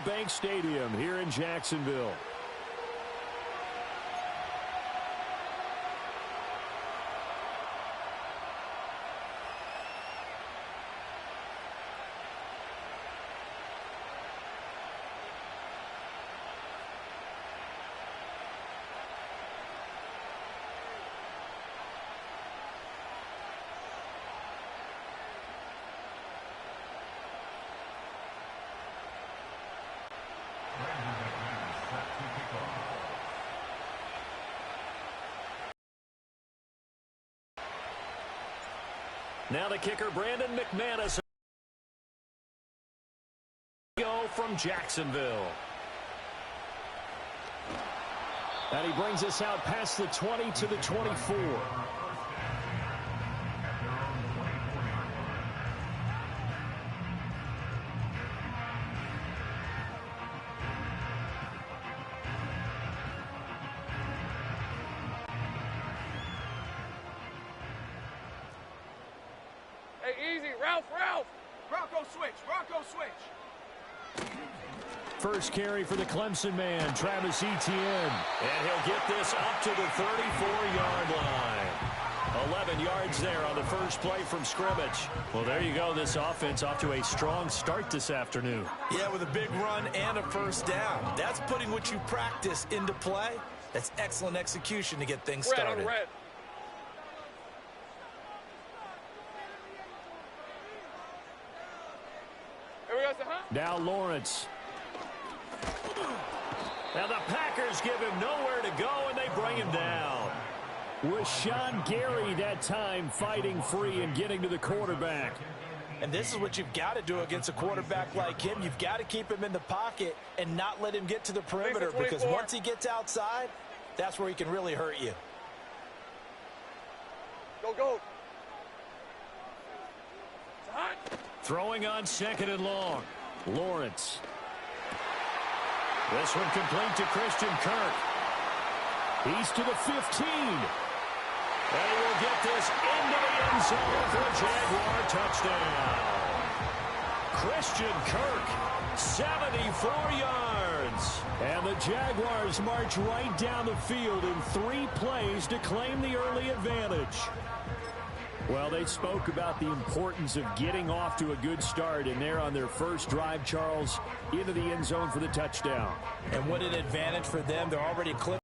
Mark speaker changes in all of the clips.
Speaker 1: Bank Stadium here in Jacksonville. Now the kicker, Brandon McManus, go from Jacksonville. And he brings us out past the 20 to the 24. First carry for the Clemson man, Travis Etienne. And he'll get this up to the 34-yard line. 11 yards there on the first play from scrimmage. Well, there you go. This offense off to a strong start this afternoon.
Speaker 2: Yeah, with a big run and a first down. That's putting what you practice into play. That's excellent execution to get things started.
Speaker 3: Red.
Speaker 1: Now Lawrence. Now the Packers give him nowhere to go, and they bring him down. Rashawn Gary that time fighting free and getting to the quarterback.
Speaker 2: And this is what you've got to do against a quarterback like him. You've got to keep him in the pocket and not let him get to the perimeter, because once he gets outside, that's where he can really hurt you.
Speaker 3: Go.
Speaker 1: Throwing on second and long. Lawrence. This one complete to Christian Kirk. He's to the 15. And he will get this into the end zone for a Jaguar touchdown. Christian Kirk, 74 yards. And the Jaguars march right down the field in 3 plays to claim the early advantage. Well, they spoke about the importance of getting off to a good start, and they're on their first drive, Charles, into the end zone for the touchdown.
Speaker 2: And what an advantage for them. They're already clipped.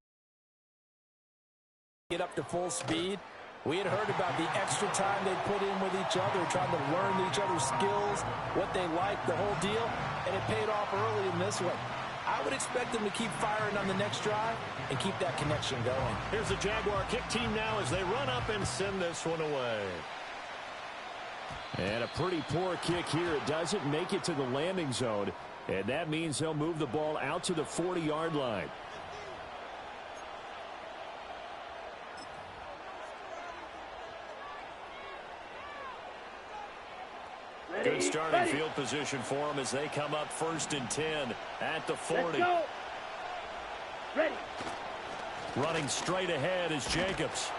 Speaker 2: Get up to full speed. We had heard about the extra time they put in with each other, trying to learn each other's skills, what they like, the whole deal, and it paid off early in this one. I would expect them to keep firing on the next drive and keep that connection going.
Speaker 1: Here's the Jaguar kick team now as they run up and send this one away. And a pretty poor kick here. It doesn't make it to the landing zone, and that means they'll move the ball out to the 40-yard line. Good starting field position for them as they come up 1st and 10 at the 40.
Speaker 3: Ready.
Speaker 1: Running straight ahead is Jacobs.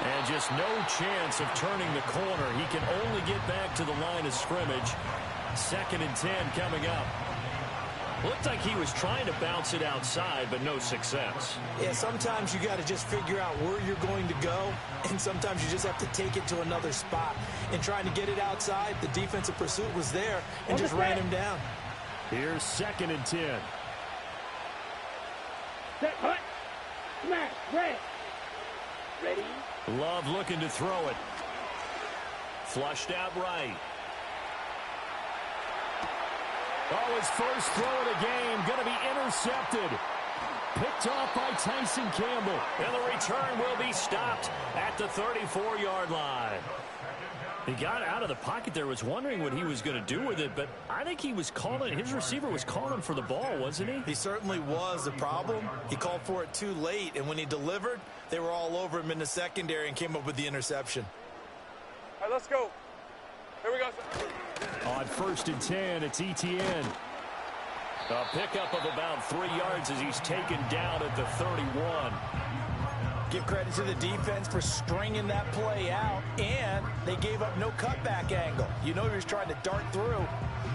Speaker 1: And just no chance of turning the corner. He can only get back to the line of scrimmage. 2nd and 10 coming up. Looked like he was trying to bounce it outside, but no success.
Speaker 2: Yeah, sometimes you got to just figure out where you're going to go, and sometimes you just have to take it to another spot. And trying to get it outside, the defensive pursuit was there and just ran him down.
Speaker 1: Here's 2nd and 10.
Speaker 3: Set, hut, smash, red. Ready.
Speaker 1: Love looking to throw it. Flushed out right. Oh, his first throw of the game going to be intercepted. Picked off by Tyson Campbell. And the return will be stopped at the 34-yard line. He got out of the pocket there, was wondering what he was going to do with it, but I think he was calling, his receiver was calling for the ball, wasn't he?
Speaker 2: He certainly was. The problem, he called for it too late, and when he delivered, they were all over him in the secondary and came up with the interception.
Speaker 3: All right, let's go. Here we go.
Speaker 1: On 1st and 10, it's Etienne. A pickup of about 3 yards as he's taken down at the 31.
Speaker 2: Give credit to the defense for stringing that play out, and they gave up no cutback angle. You know he was trying to dart through.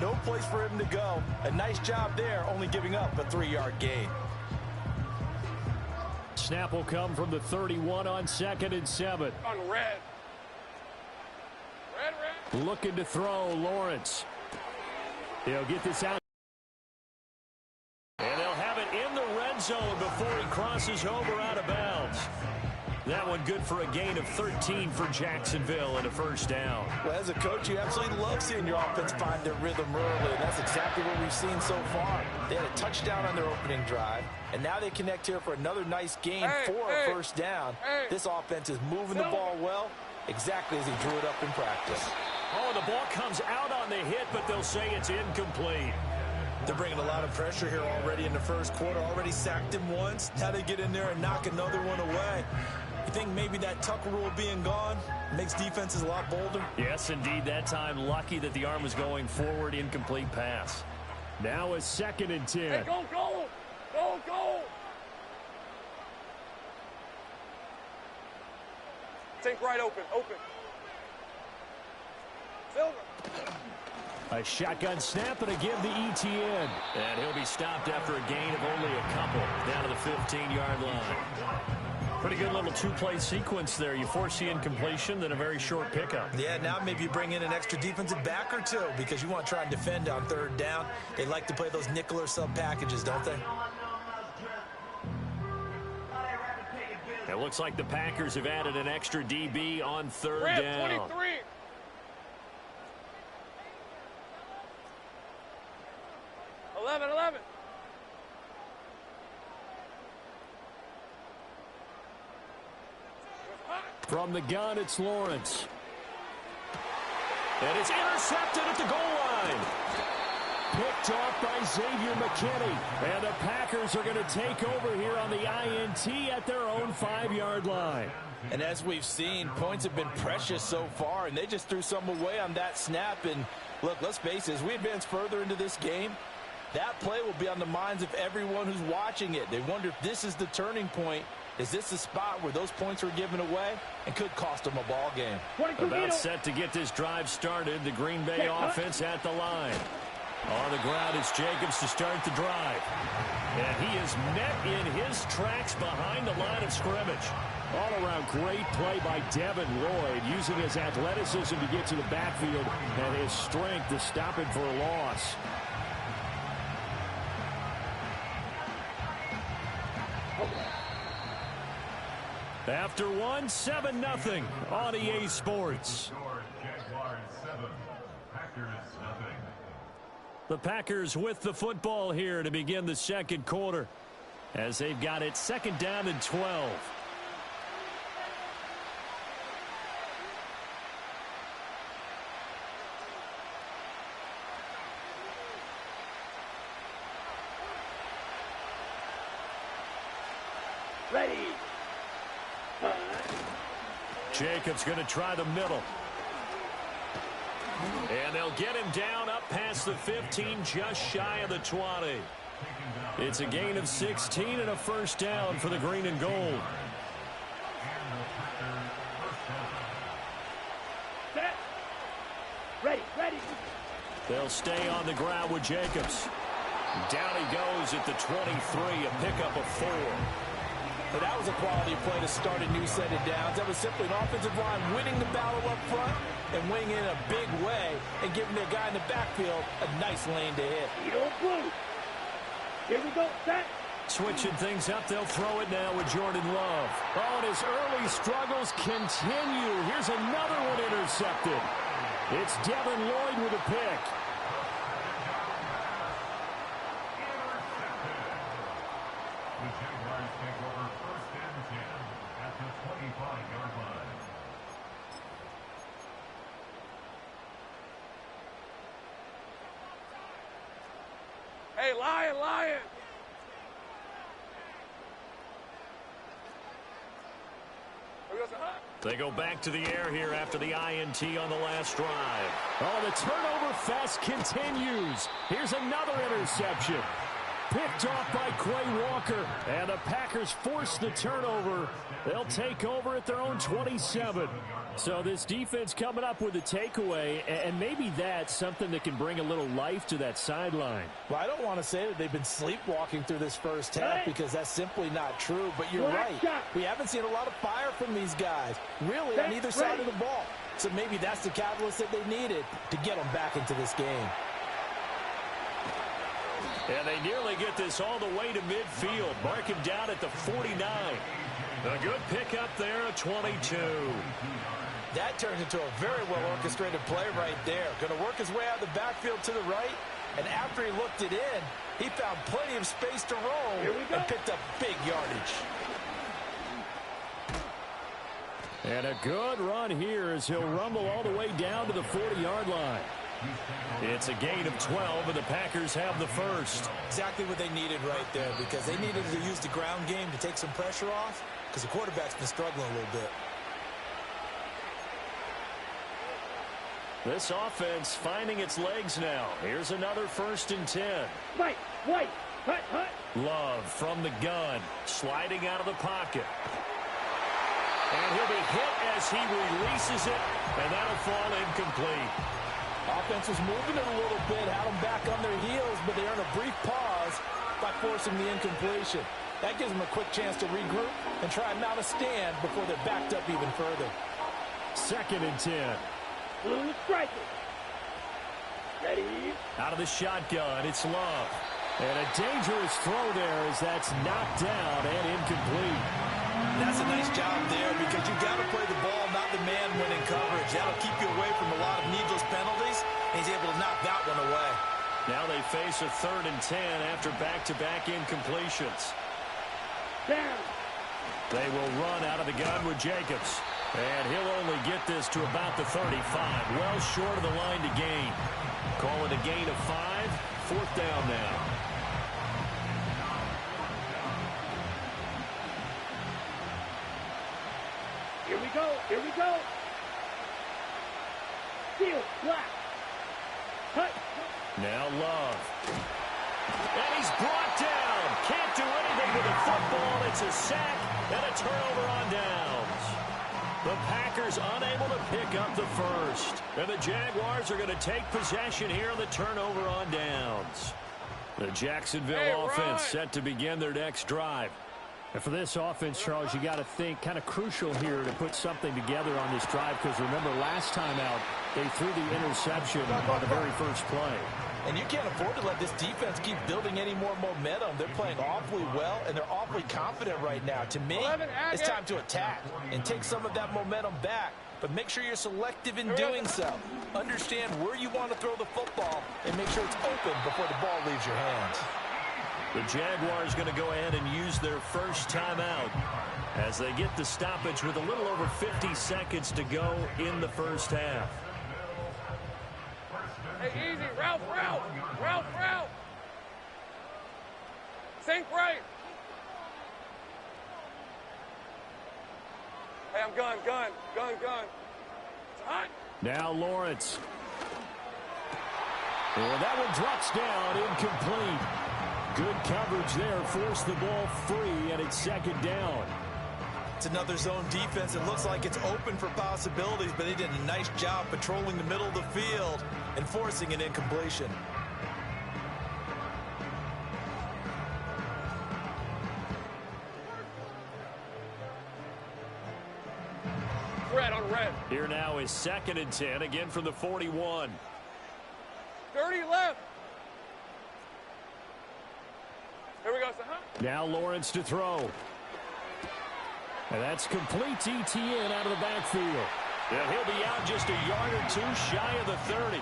Speaker 2: No place for him to go. A nice job there, only giving up a 3-yard gain.
Speaker 1: Snap will come from the 31 on 2nd and 7.
Speaker 3: On red. Red.
Speaker 1: Looking to throw, Lawrence. He'll get this out. And they'll have it in the red zone before he crosses over out of bounds. That one good for a gain of 13 for Jacksonville and a first down.
Speaker 2: Well, as a coach, you absolutely love seeing your offense find their rhythm early, and that's exactly what we've seen so far. They had a touchdown on their opening drive, and now they connect here for another nice gain for a first down. This offense is moving the ball well, exactly as he drew it up in practice.
Speaker 1: Oh, the ball comes out on the hit, but they'll say it's incomplete.
Speaker 2: They're bringing a lot of pressure here already in the first quarter. Already sacked him once. Now they get in there and knock another one away. You think maybe that Tucker rule being gone makes defenses a lot bolder?
Speaker 1: Yes, indeed. That time, lucky that the arm was going forward. Incomplete pass. Now a 2nd and 10.
Speaker 3: Hey, go, go! Go, go! Think right open. Silver.
Speaker 1: A shotgun snap and a give to ETN. And he'll be stopped after a gain of only a couple down to the 15-yard line. Pretty good little two-play sequence there. You force the incompletion, then a very short pickup.
Speaker 2: Yeah, now maybe you bring in an extra defensive back or two because you want to try and defend on 3rd down. They like to play those nickel or sub packages, don't they?
Speaker 1: It looks like the Packers have added an extra DB on 3rd down.
Speaker 3: 23. Eleven.
Speaker 1: From the gun, it's Lawrence. And it's intercepted at the goal line. Picked off by Xavier McKinney. And the Packers are going to take over here on the INT at their own 5-yard line.
Speaker 2: And as we've seen, points have been precious so far, and they just threw some away on that snap. And look, let's face it, as we advance further into this game, that play will be on the minds of everyone who's watching it. They wonder if this is the turning point. Is this the spot where those points were given away and could cost them a ball game?
Speaker 1: About set to get this drive started. The Green Bay offense at the line. On the ground, it's Jacobs to start the drive. And he is met in his tracks behind the line of scrimmage. All-around great play by Devin Lloyd, using his athleticism to get to the backfield and his strength to stop him for a loss. After one, 7-0 on EA Sports. The Packers with the football here to begin the second quarter as they've got it 2nd down and 12.
Speaker 3: Ready.
Speaker 1: Jacobs going to try the middle. And they'll get him down up past the 15, just shy of the 20. It's a gain of 16 and a first down for the green and gold.
Speaker 3: Set. Ready.
Speaker 1: They'll stay on the ground with Jacobs. Down he goes at the 23, a pickup of 4.
Speaker 2: But that was a quality play to start a new set of downs. That was simply an offensive line winning the battle up front and winning in a big way and giving their guy in the backfield a nice lane to hit.
Speaker 3: Blue. Here we go. Set.
Speaker 1: Switching things up, they'll throw it now with Jordan Love. Oh, and his early struggles continue. Here's another one intercepted. It's Devin Lloyd with a pick.
Speaker 3: Hey, Lion.
Speaker 1: They go back to the air here after the INT on the last drive. Oh, the turnover fest continues. Here's another interception. Picked off by Quay Walker. And the Packers force the turnover. They'll take over at their own 27. So this defense coming up with a takeaway, and maybe that's something that can bring a little life to that sideline.
Speaker 2: Well, I don't want to say that they've been sleepwalking through this first half because that's simply not true, but you're right. We haven't seen a lot of fire from these guys, really, on either side of the ball. So maybe that's the catalyst that they needed to get them back into this game.
Speaker 1: And they nearly get this all the way to midfield. Mark him down at the 49. A good pickup there, a 22.
Speaker 2: That turns into a very well-orchestrated play right there. Going to work his way out of the backfield to the right, and after he looked it in, he found plenty of space to roll and picked up big yardage.
Speaker 1: And a good run here as he'll rumble all the way down to the 40-yard line. It's a gain of 12, and the Packers have the first.
Speaker 2: Exactly what they needed right there, because they needed to use the ground game to take some pressure off, because the quarterback's been struggling a little bit.
Speaker 1: This offense finding its legs now. Here's another 1st and 10.
Speaker 3: Wait, hut.
Speaker 1: Love from the gun, sliding out of the pocket. And he'll be hit as he releases it, and that'll fall incomplete.
Speaker 2: Offense was moving it a little bit, had them back on their heels, but they earned a brief pause by forcing the incompletion. That gives them a quick chance to regroup and try and mount a stand before they're backed up even further.
Speaker 1: 2nd and 10.
Speaker 3: Blue striker. Ready.
Speaker 1: Out of the shotgun, it's Love. And a dangerous throw there as that's knocked down and incomplete.
Speaker 2: That's a nice job there because you've got to play the ball, not the man when in coverage. That'll keep you away from a lot of needless penalties, and he's able to knock that one away.
Speaker 1: Now they face a 3rd and 10 after back-to-back incompletions.
Speaker 3: Down.
Speaker 1: They will run out of the gun with Jacobs. And he'll only get this to about the 35. Well short of the line to gain. Call it a gain of 5. 4th down now.
Speaker 3: Here we go. Steal, black. Hut.
Speaker 1: Now Love. And he's brought down. Can't do anything with the football. It's a sack and a turnover on downs. The Packers unable to pick up the first. And the Jaguars are going to take possession here on the turnover on downs. The Jacksonville offense set to begin their next drive. And for this offense, Charles, you got to think kind of crucial here to put something together on this drive because remember last time out, they threw the interception on the very first play.
Speaker 2: And you can't afford to let this defense keep building any more momentum. They're playing awfully well, and they're awfully confident right now. To me, it's time to attack and take some of that momentum back. But make sure you're selective in doing so. Understand where you want to throw the football and make sure it's open before the ball leaves your hands.
Speaker 1: The Jaguars going to go ahead and use their first timeout as they get the stoppage with a little over 50 seconds to go in the first half.
Speaker 3: Hey, easy. Route. Sink right. Hey, I'm gun. It's hot.
Speaker 1: Now Lawrence. Well, that one drops down, incomplete. Good coverage there, forced the ball free, and it's 2nd down.
Speaker 2: It's another zone defense. It looks like it's open for possibilities, but they did a nice job patrolling the middle of the field and forcing an incompletion.
Speaker 3: Red on red.
Speaker 1: Here now is 2nd and 10, again from the 41.
Speaker 3: 30 left. Here we go, son.
Speaker 1: Now Lawrence to throw. And that's complete ETN out of the backfield. And he'll be out just a yard or two shy of the 30.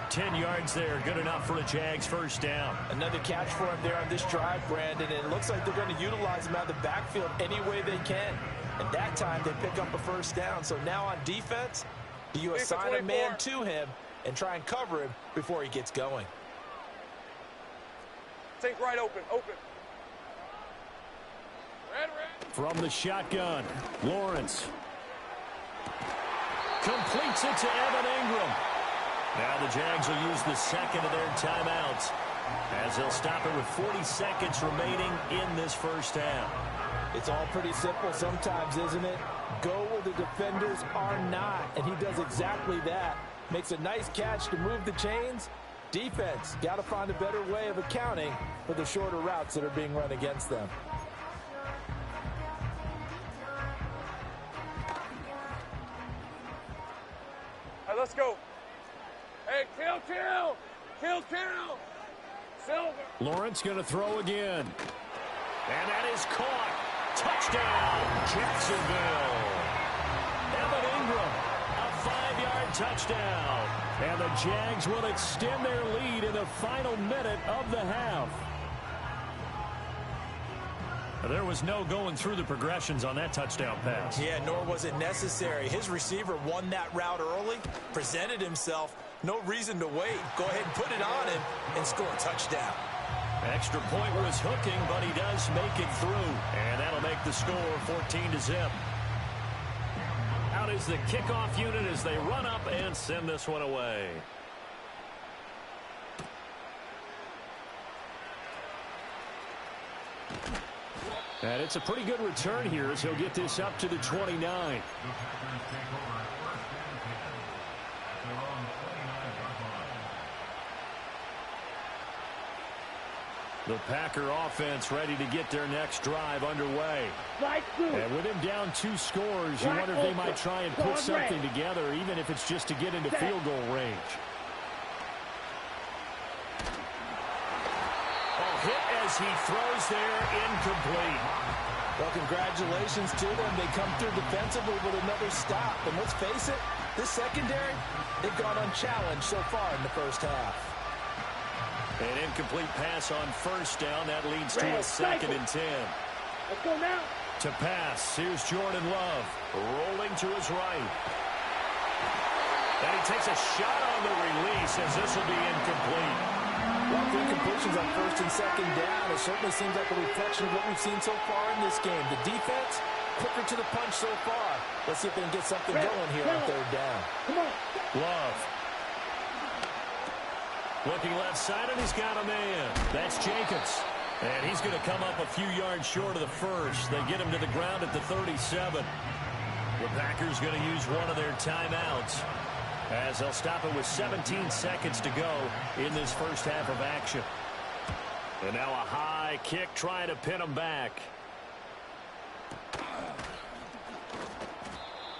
Speaker 1: 10 yards there, good enough for the Jags' first down.
Speaker 2: Another catch for him there on this drive, Brandon, and it looks like they're going to utilize him out of the backfield any way they can. And that time they pick up a first down. So now on defense, do you assign a man to him and try and cover him before he gets going?
Speaker 3: Take right open. Red.
Speaker 1: From the shotgun, Lawrence. Completes it to Evan Ingram. Now the Jags will use the second of their timeouts. As they'll stop it with 40 seconds remaining in this first half.
Speaker 2: It's all pretty simple sometimes, isn't it? Go where the defenders are not, and he does exactly that. Makes a nice catch to move the chains. Defense, got to find a better way of accounting for the shorter routes that are being run against them.
Speaker 3: Hey, let's go. Hey, kill. Silver.
Speaker 1: Lawrence going to throw again. And that is caught. Touchdown, Jacksonville. Evan Ingram, a 5-yard touchdown. And the Jags will extend their lead in the final minute of the half. There was no going through the progressions on that touchdown pass.
Speaker 2: Yeah, nor was it necessary. His receiver won that route early, presented himself. No reason to wait. Go ahead and put it on him and score a touchdown.
Speaker 1: Extra point was hooking, but he does make it through. And that'll make the score 14-0. Out is the kickoff unit as they run up and send this one away. And it's a pretty good return here as he'll get this up to the 29. The Packer offense ready to get their next drive underway. And with him down 2 scores, you wonder if they might try and put something together, even if it's just to get into field goal range. Hit as he throws there, incomplete.
Speaker 2: Well, congratulations to them. They come through defensively with another stop. And let's face it, this secondary, they've gone unchallenged so far in the first half.
Speaker 1: An incomplete pass on first down. That leads to a 2nd and 10.
Speaker 3: Let's go now.
Speaker 1: To pass, here's Jordan Love, rolling to his right. And he takes a shot on the release as this will be incomplete.
Speaker 2: Well, the incompletions on 1st and 2nd down, it certainly seems like a reflection of what we've seen so far in this game. The defense, quicker to the punch so far. Let's see if they can get something going here on 3rd down.
Speaker 3: Come on.
Speaker 1: Love. Looking left side, and he's got a man. That's Jacobs. And he's going to come up a few yards short of the first. They get him to the ground at the 37. The Packers going to use one of their timeouts, as they'll stop it with 17 seconds to go in this first half of action. And now a high kick trying to pin him back.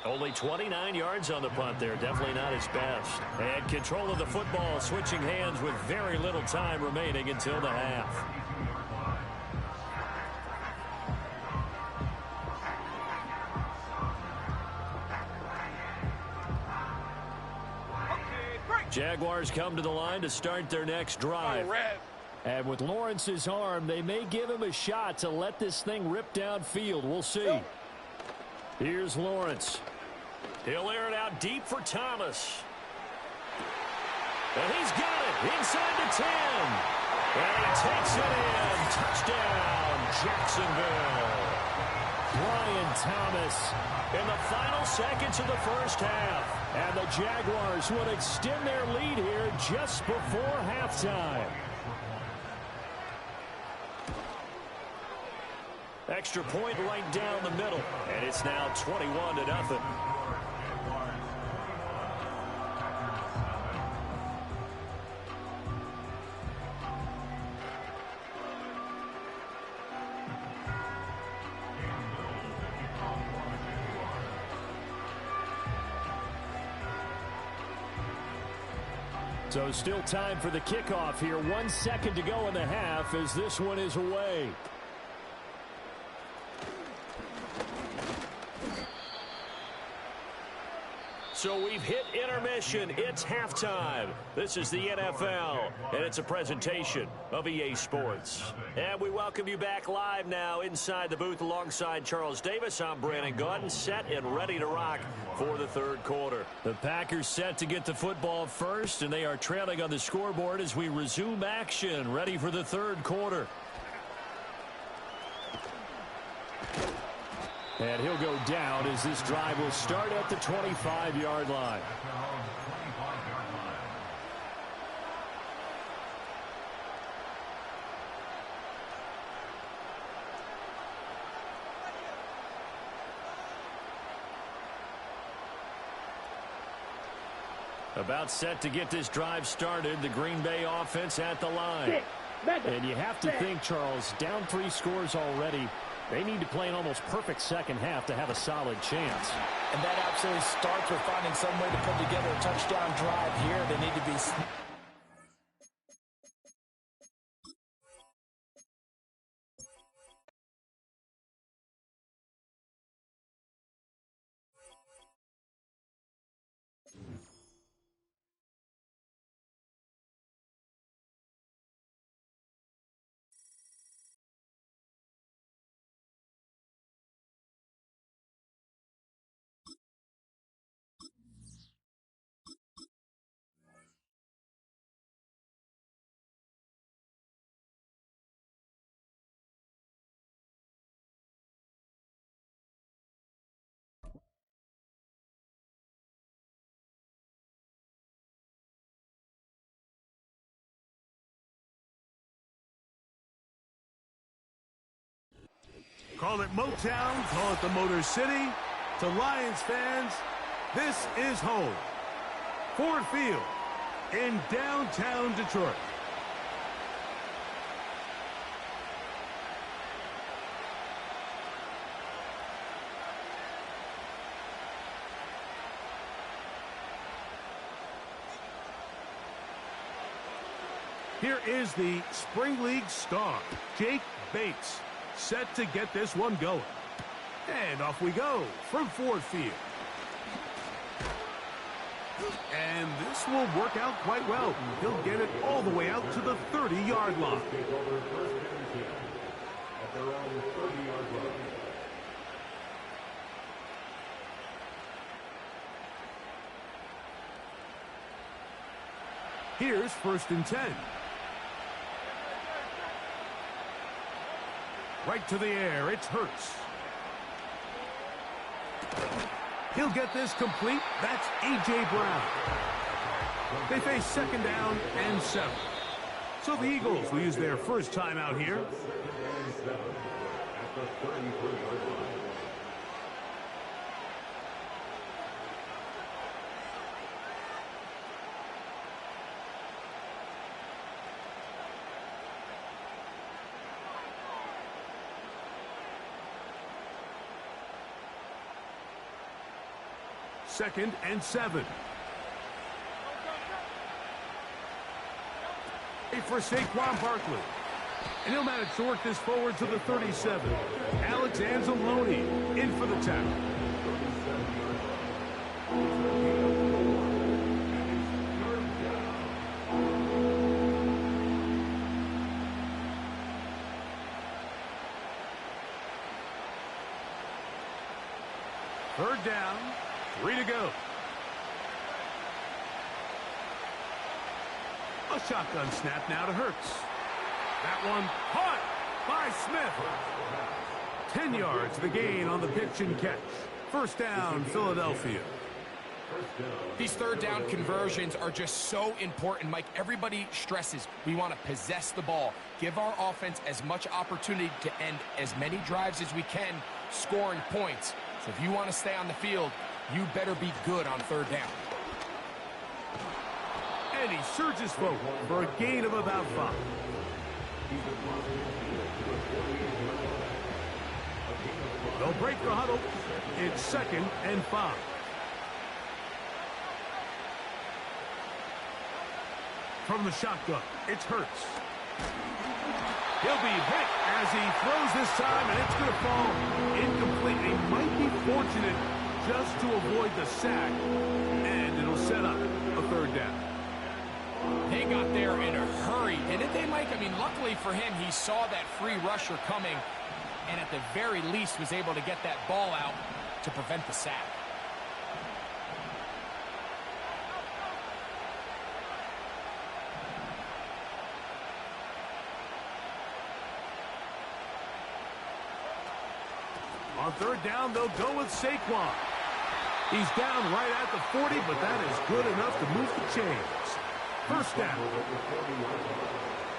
Speaker 1: Only 29 yards on the punt there. Definitely not his best. And control of the football switching hands with very little time remaining until the half. Jaguars come to the line to start their next drive. And with Lawrence's arm, they may give him a shot to let this thing rip downfield. We'll see. Here's Lawrence. He'll air it out deep for Thomas. And he's got it inside the 10. And he takes it in. Touchdown, Jacksonville. Brian Thomas in the final seconds of the first half. And the Jaguars will extend their lead here just before halftime. Extra point right down the middle. And it's now 21-0. So still time for the kickoff here. 1 second to go in the half as this one is away. So we've hit intermission. It's halftime. This is the NFL, and it's a presentation of EA Sports. And we welcome you back live now inside the booth alongside Charles Davis. I'm Brandon Gordon, set and ready to rock for the third quarter. The Packers set to get the football first, and they are trailing on the scoreboard as we resume action, ready for the third quarter. And he'll go down as this drive will start at the 25-yard line. About set to get this drive started. The Green Bay offense at the line.
Speaker 4: And you have to think, Charles, down 3 scores already. They need to play an almost perfect second half to have a solid chance.
Speaker 2: And that absolutely starts with finding some way to put together a touchdown drive here. They need to be...
Speaker 5: Call it Motown, call it the Motor City. To Lions fans, this is home. Ford Field in downtown Detroit. Here is the Spring League star, Jake Bates, set to get this one going. And off we go from Ford Field. And this will work out quite well. He'll get it all the way out to the 30-yard line. Here's 1st and 10. Right to the air, it's Hurts. He'll get this complete. That's A.J. Brown. They face 2nd down and 7. So the Eagles will use their first time out here. Second and 7. For Saquon Barkley. And he'll manage to work this forward to the 37. Alex Anzalone in for the tackle. Third down. 3 to go. A shotgun snap now to Hurts. That one caught by Smith. 10 yards the gain on the pitch and catch. First down, Philadelphia.
Speaker 6: These 3rd down conversions are just so important, Mike. Everybody stresses we want to possess the ball, give our offense as much opportunity to end as many drives as we can, scoring points. So if you want to stay on the field, you better be good on 3rd down.
Speaker 5: And he surges forward for a gain of about 5. They'll break the huddle. It's 2nd and 5. From the shotgun, it's Hurts. He'll be hit as he throws this time, and it's going to fall incomplete. He might be fortunate just to avoid the sack, and it'll set up a 3rd down.
Speaker 6: They got there in a hurry, didn't they, Mike? I mean, luckily for him, he saw that free rusher coming, and at the very least was able to get that ball out to prevent the sack.
Speaker 5: On 3rd down, they'll go with Saquon. He's down right at the 40, but that is good enough to move the chains. First down.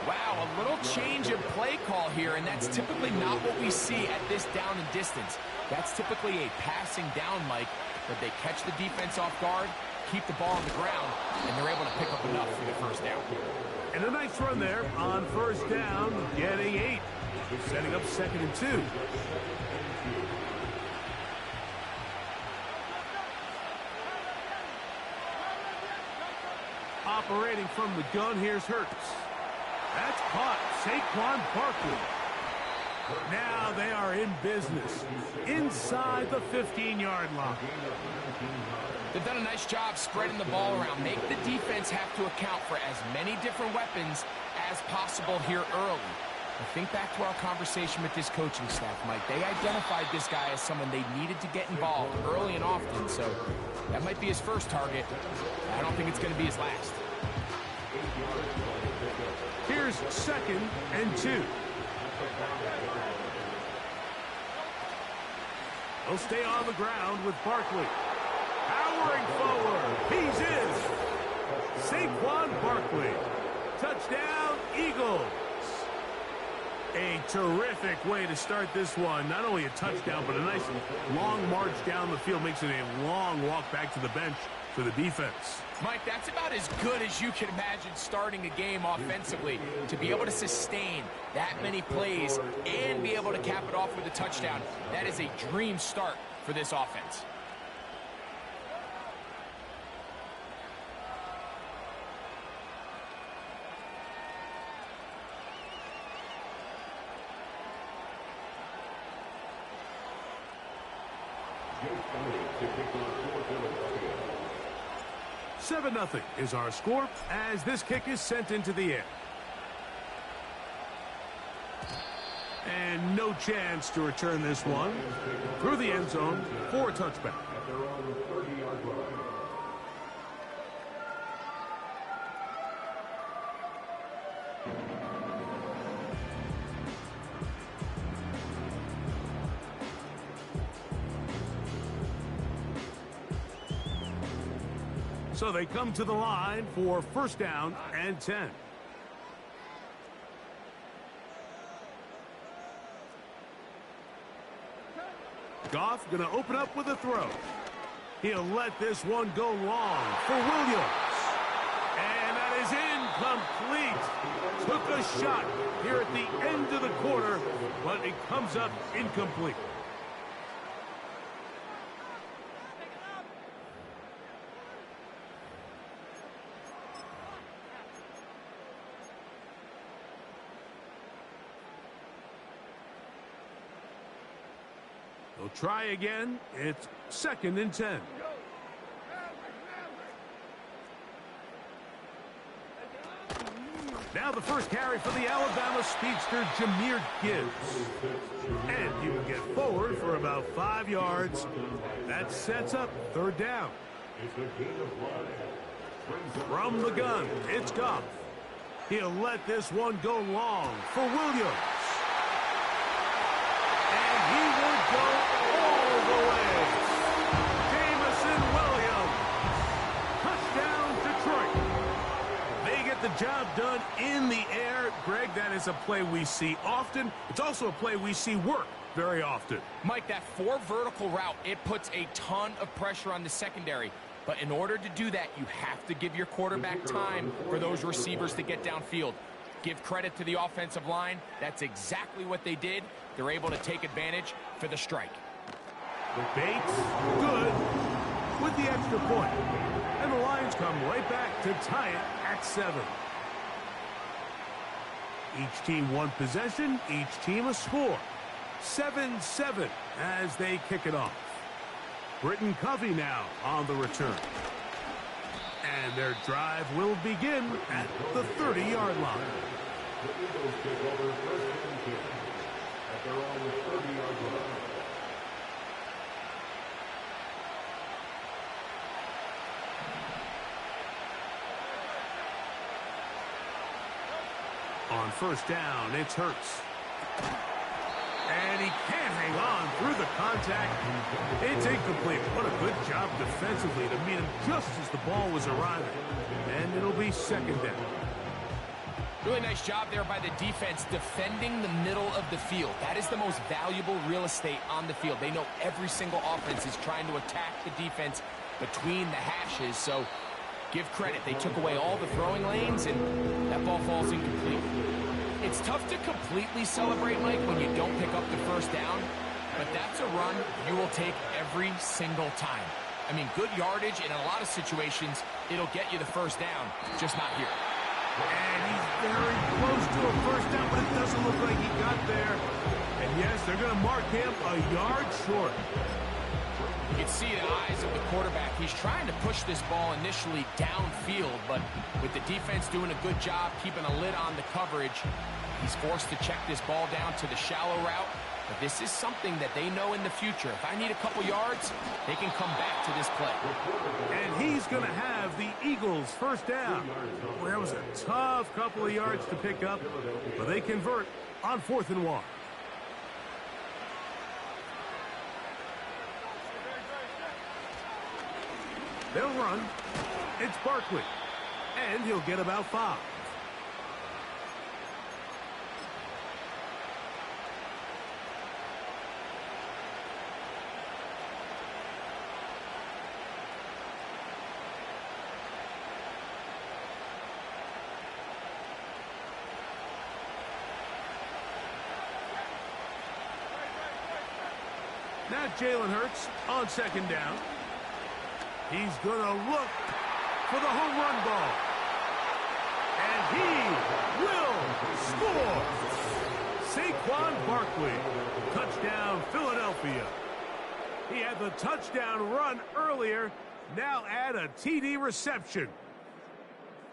Speaker 6: Wow, a little change of play call here, and that's typically not what we see at this down and distance. That's typically a passing down, Mike, but they catch the defense off guard, keep the ball on the ground, and they're able to pick up enough for the first down.
Speaker 5: And a nice run there on first down, getting 8. Setting up 2nd and 2. Operating from the gun, here's Hurts. That's caught. Saquon Barkley. Now they are in business inside the 15-yard line.
Speaker 6: They've done a nice job spreading the ball around. Make the defense have to account for as many different weapons as possible here early. I think back to our conversation with this coaching staff, Mike. They identified this guy as someone they needed to get involved early and often, so that might be his first target. I don't think it's going to be his last.
Speaker 5: Here's 2nd and 2. He'll stay on the ground with Barkley. Powering forward. He's in. Saquon Barkley. Touchdown, Eagles. A terrific way to start this one. Not only a touchdown, but a nice long march down the field. Makes it a long walk back to the bench for the defense.
Speaker 6: Mike, that's about as good as you can imagine starting a game offensively. To be able to sustain that many plays and be able to cap it off with a touchdown, that is a dream start for this offense.
Speaker 5: Seven 0 is our score as this kick is sent into the air. And no chance to return this one through the end zone for a touchback. So they come to the line for first down and 10. Goff going to open up with a throw. He'll let this one go long for Williams. And that is incomplete. Took a shot here at the end of the quarter, but it comes up incomplete. They'll try again. It's 2nd and 10. Now the first carry for the Alabama speedster, Jahmyr Gibbs. And he will get forward for about 5 yards. That sets up third down. From the gun, it's Goff. He'll let this one go long for Williams. And he will go all the way. Jamison Williams. Touchdown, Detroit. They get the job done in the air. Greg, that is a play we see often. It's also a play we see work very often.
Speaker 6: Mike, that 4 vertical route, it puts a ton of pressure on the secondary. But in order to do that, you have to give your quarterback time for those receivers to get downfield. Give credit to the offensive line. That's exactly what they did. They're able to take advantage for the strike.
Speaker 5: Bates, good, with the extra point. And the Lions come right back to tie it at 7. Each team one possession, each team a score. 7-7 as they kick it off. Britton Covey now on the return. And their drive will begin at the 30-yard line. The Eagles take over first and 10 at their own 30-yard line. On first down, it's Hurts. And he can't hang on through the contact. It's incomplete. What a good job defensively to meet him just as the ball was arriving. And it'll be second down.
Speaker 6: Really nice job there by the defense defending the middle of the field. That is the most valuable real estate on the field. They know every single offense is trying to attack the defense between the hashes, so give credit. They took away all the throwing lanes, and that ball falls incomplete. It's tough to completely celebrate, Mike, when you don't pick up the first down, but that's a run you will take every single time. I mean, good yardage, and in a lot of situations, it'll get you the first down, just not here.
Speaker 5: And he's very close to a first down, but it doesn't look like he got there. And yes, they're going to mark him a yard short.
Speaker 6: You can see the eyes of the quarterback. He's trying to push this ball initially downfield, but with the defense doing a good job keeping a lid on the coverage, he's forced to check this ball down to the shallow route. But this is something that they know in the future. If I need a couple yards, they can come back to this play.
Speaker 5: And he's going to have the Eagles first down. Well, that was a tough couple of yards to pick up, but they convert on 4th and 1. They'll run. It's Barkley. And he'll get about 5. Now Jalen Hurts on 2nd down. He's going to look for the home run ball. And he will score. Saquon Barkley. Touchdown, Philadelphia. He had the touchdown run earlier. Now add a TD reception.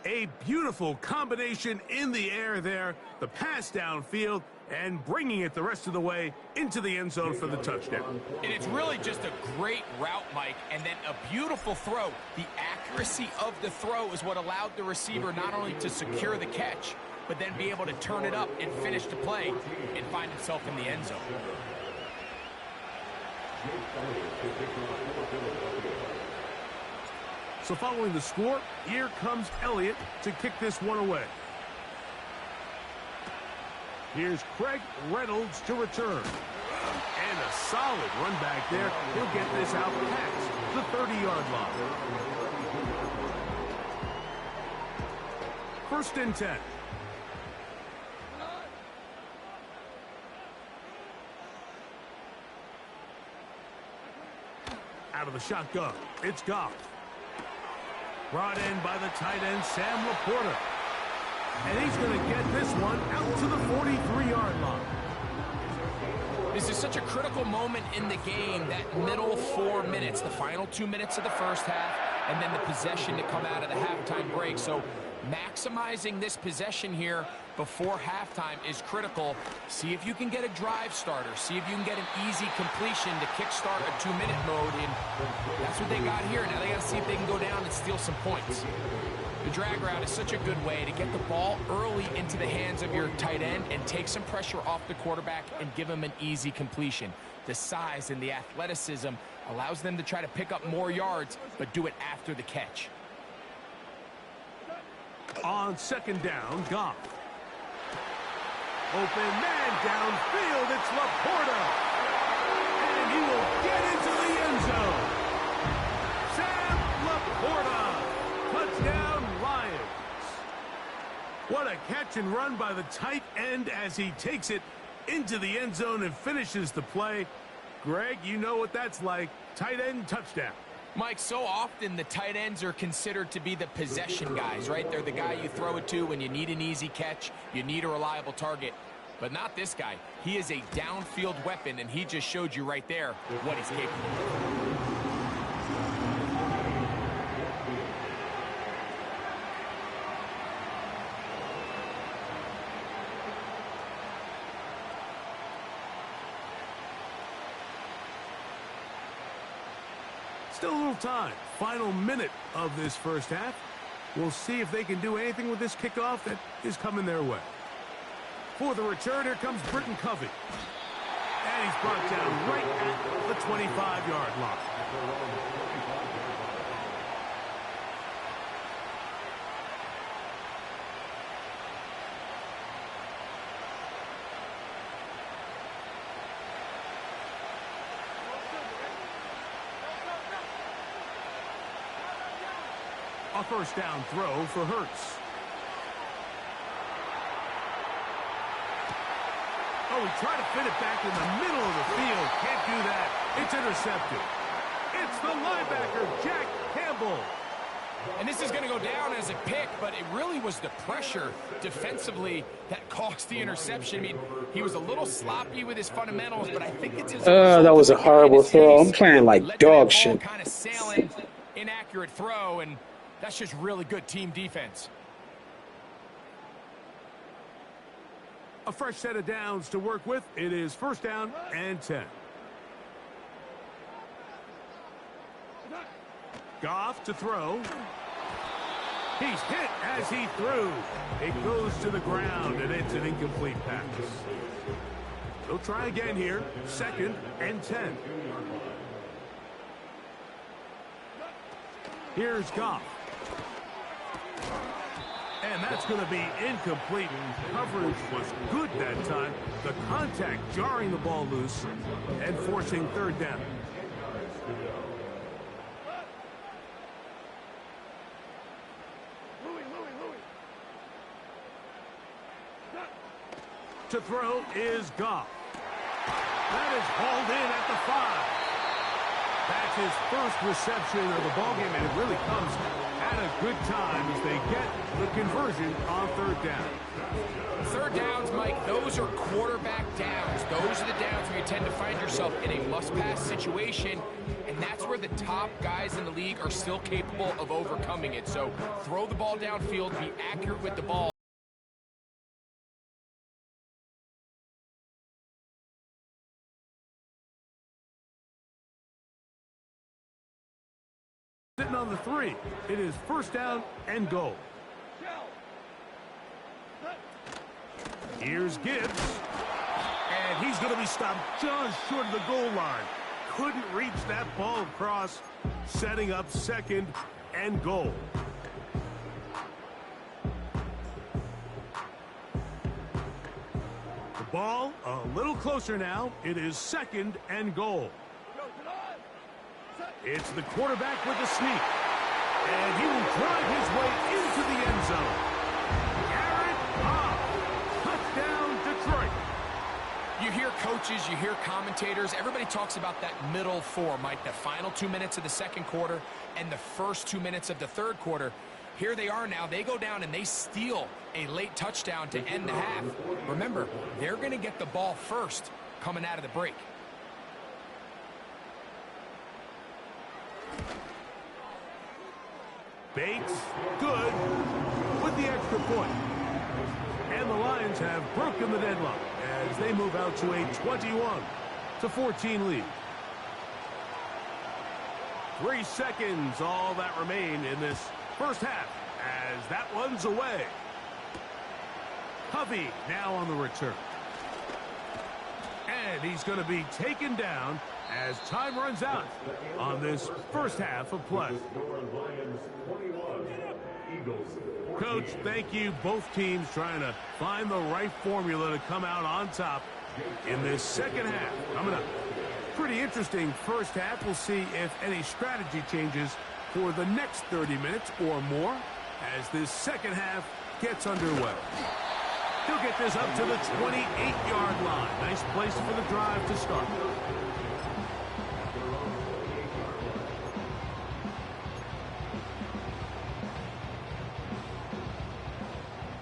Speaker 5: A beautiful combination in the air there. The pass downfield and bringing it the rest of the way into the end zone for the touchdown.
Speaker 6: And it's really just a great route, Mike, and then a beautiful throw. The accuracy of the throw is what allowed the receiver not only to secure the catch, but then be able to turn it up and finish the play and find himself in the end zone.
Speaker 5: So following the score, here comes Elliott to kick this one away. Here's Craig Reynolds to return. And a solid run back there. He'll get this out past the 30-yard line. 1st and 10. Out of the shotgun, it's Goff. Brought in by the tight end, Sam Laporta. And he's going to get this one out to the 43-yard line.
Speaker 6: This is such a critical moment in the game, that middle 4 minutes, the final 2 minutes of the first half, and then the possession to come out of the halftime break. So maximizing this possession here before halftime is critical. See if you can get a drive starter. See if you can get an easy completion to kickstart a 2-minute mode. And that's what they got here. Now they got to see if they can go down and steal some points. The drag route is such a good way to get the ball early into the hands of your tight end and take some pressure off the quarterback and give him an easy completion. The size and the athleticism allows them to try to pick up more yards, but do it after the catch.
Speaker 5: On 2nd down, Goff. Open man downfield, it's Laporta. And he will get into the end zone. Sam Laporta. Touchdown, Lions. What a catch and run by the tight end as he takes it into the end zone and finishes the play. Greg, you know what that's like. Tight end touchdown.
Speaker 6: Mike, so often the tight ends are considered to be the possession guys, right? They're the guy you throw it to when you need an easy catch, you need a reliable target. But not this guy. He is a downfield weapon, and he just showed you right there what he's capable of.
Speaker 5: Still a little time. Final minute of this first half. We'll see if they can do anything with this kickoff that is coming their way. For the return, here comes Britton Covey. And he's brought down right at the 25-yard line. A first down throw for Hurts. Oh, he tried to fit it back in the middle of the field. Can't do that. It's intercepted. It's the linebacker, Jack Campbell.
Speaker 6: And this is going to go down as a pick, but it really was the pressure defensively that caused the interception. I mean, he was a little sloppy with his fundamentals, but I think it's his
Speaker 7: that was a horrible throw. I'm playing like dog shit.
Speaker 6: Kind of sailing, inaccurate throw, and that's just really good team defense.
Speaker 5: A fresh set of downs to work with. It is first down and 10. Goff to throw. He's hit as he threw. It goes to the ground, and it's an incomplete pass. They'll try again here. Second and 10. Here's Goff. And that's going to be incomplete. Coverage was good that time. The contact jarring the ball loose and forcing third down. To throw is Goff. That is hauled in at the 5. That's his first reception of the ballgame, and it really comes at a good time as they get the conversion on third down.
Speaker 6: Third downs, Mike, those are quarterback downs. Those are the downs where you tend to find yourself in a must-pass situation, and that's where the top guys in the league are still capable of overcoming it. So throw the ball downfield, be accurate with the ball.
Speaker 5: Sitting on the 3. It is first down and goal. Here's Gibbs. And he's going to be stopped just short of the goal line. Couldn't reach that ball across, setting up second and goal. The ball a little closer now. It is second and goal. It's the quarterback with the sneak. And he will drive his way into the end zone. Garrett Cobb. Touchdown, Detroit.
Speaker 6: You hear coaches, you hear commentators, everybody talks about that middle 4, Mike, the final 2 minutes of the second quarter and the first 2 minutes of the third quarter. Here they are now. They go down and they steal a late touchdown to end the half. Remember, they're going to get the ball first coming out of the break.
Speaker 5: Bates, good, with the extra point. And the Lions have broken the deadlock as they move out to a 21-14 lead. 3 seconds, all that remain in this first half as that one's away. Hovey now on the return. And he's going to be taken down as time runs out on this first half of play. Coach, thank you. Both teams trying to find the right formula to come out on top in this second half. Coming up, pretty interesting first half. We'll see if any strategy changes for the next 30 minutes or more as this second half gets underway. He'll get this up to the 28-yard line. Nice place for the drive to start.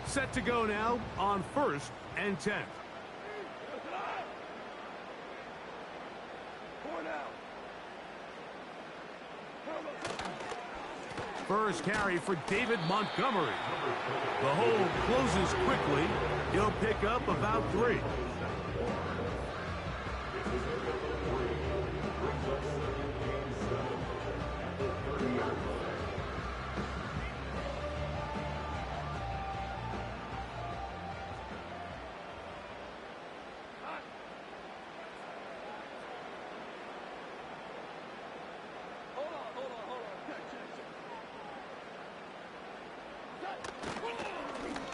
Speaker 5: Set to go now on first and 10. First carry for David Montgomery. The hole closes quickly. He'll pick up about 3.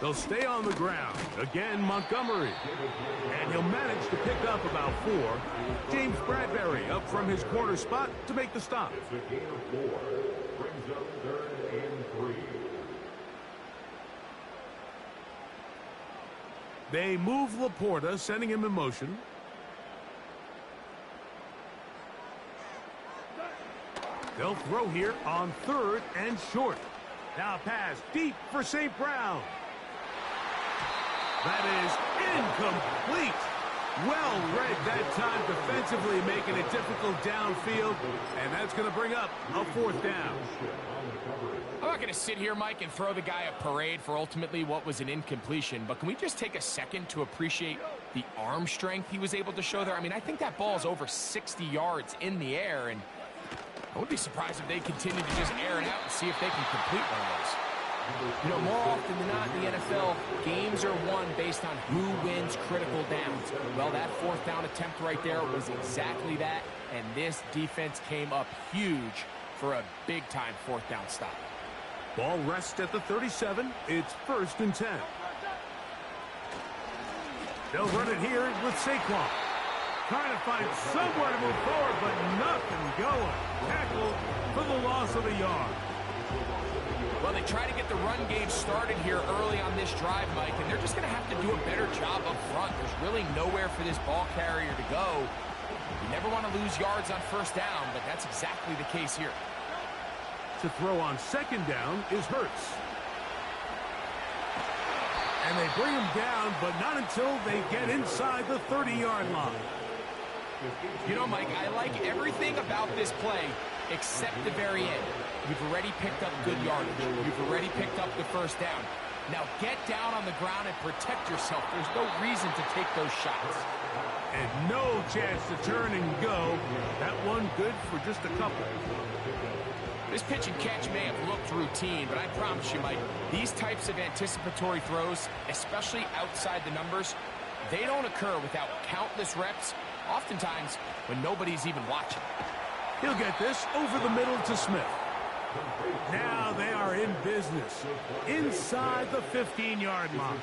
Speaker 5: They'll stay on the ground. Again, Montgomery. And he'll manage to pick up about 4. James Bradbury up from his corner spot to make the stop. They move Laporta, sending him in motion. They'll throw here on 3rd and short. Now pass deep for St. Brown. That is incomplete. Well read that time defensively, making it difficult downfield, and that's going to bring up a 4th down.
Speaker 6: I'm not going to sit here, Mike, and throw the guy a parade for ultimately what was an incompletion, but can we just take a second to appreciate the arm strength he was able to show there? I mean, I think that ball is over 60 yards in the air, and I would be surprised if they continue to just air it out and see if they can complete one of those. You know, more often than not in the NFL, games are won based on who wins critical downs. Well, that 4th down attempt right there was exactly that, and this defense came up huge for a big-time 4th down stop.
Speaker 5: Ball rests at the 37. It's 1st and 10. They'll run it here with Saquon. Trying to find somewhere to move forward, but nothing going. Tackle for the loss of a yard.
Speaker 6: Well, they try to get the run game started here early on this drive, Mike, and they're just going to have to do a better job up front. There's really nowhere for this ball carrier to go. You never want to lose yards on 1st down, but that's exactly the case here.
Speaker 5: To throw on 2nd down is Hurts. And they bring him down, but not until they get inside the 30-yard line.
Speaker 6: You know, Mike, I like everything about this play except the very end. You've already picked up good yardage. You've already picked up the 1st down. Now get down on the ground and protect yourself. There's no reason to take those shots.
Speaker 5: And no chance to turn and go. That one good for just a couple.
Speaker 6: This pitch and catch may have looked routine, but I promise you, Mike, these types of anticipatory throws, especially outside the numbers, they don't occur without countless reps, oftentimes when nobody's even watching.
Speaker 5: He'll get this over the middle to Smith. Now they are in business inside the 15-yard line.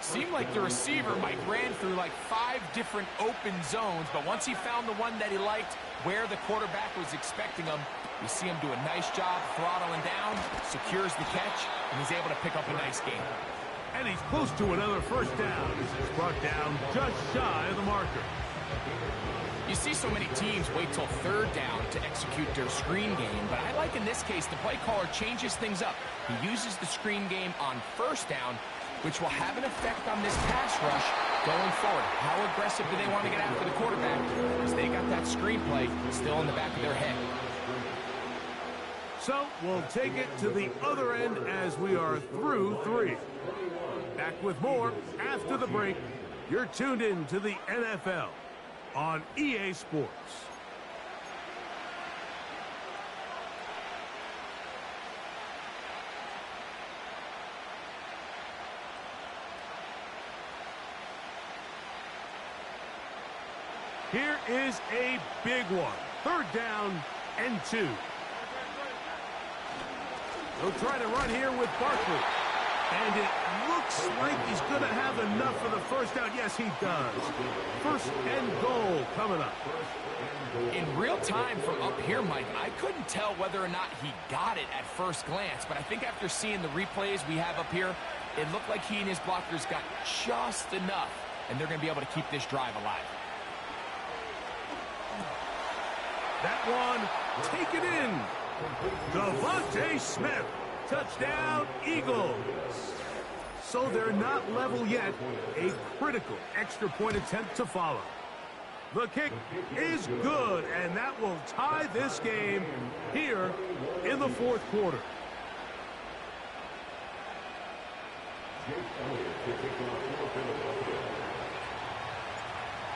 Speaker 6: Seemed like the receiver, Mike, ran through like 5 different open zones, but once he found the one that he liked where the quarterback was expecting him, you see him do a nice job throttling down, secures the catch, and he's able to pick up a nice gain.
Speaker 5: And he's close to another 1st down. He's brought down just shy of the marker.
Speaker 6: You see so many teams wait till 3rd down to execute their screen game, but I like in this case the play caller changes things up. He uses the screen game on 1st down, which will have an effect on this pass rush going forward. How aggressive do they want to get after the quarterback? Because they got that screenplay still in the back of their head.
Speaker 5: So we'll take it to the other end as we are through 3. Back with more after the break. You're tuned in to the NFL on EA Sports. Here is a big one. 3rd down and 2. They'll try to run here with Barkley. And it looks like he's going to have enough for the 1st down. Yes, he does. 1st and goal coming up.
Speaker 6: In real time from up here, Mike, I couldn't tell whether or not he got it at first glance, but I think after seeing the replays we have up here, it looked like he and his blockers got just enough, and they're going to be able to keep this drive alive.
Speaker 5: That one, take it in. Devontae Smith, touchdown, Eagles. So they're not level yet. A critical extra point attempt to follow. The kick is good, and that will tie this game here in the 4th quarter.